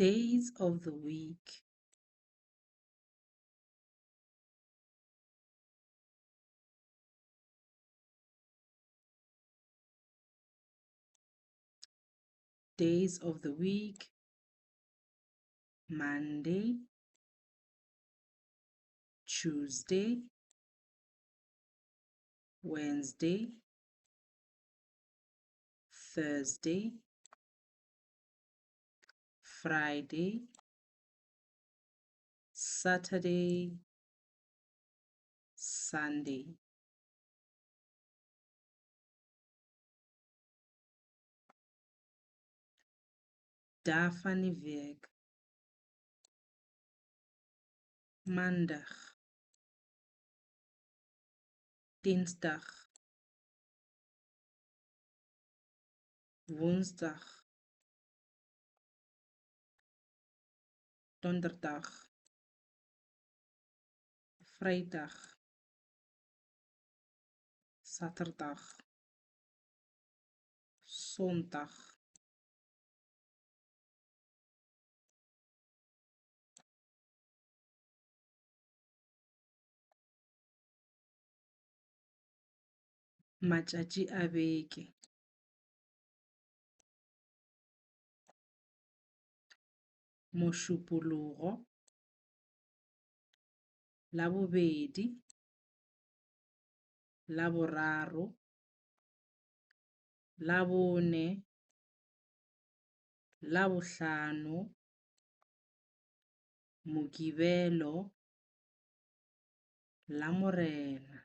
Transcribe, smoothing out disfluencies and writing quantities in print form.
Days of the week. Days of the week: Monday, Tuesday, Wednesday, Thursday, Friday, Saturday, Sunday. Daar van die week: Maandag, Dinsdag, Woensdag, Donderdag, Vrydag, Saterdag, Sondag. Matšatši a beke: Mošupologo, Labobedi, Laboraro, Labone, Labohlano, Mokibelo, Lamorena.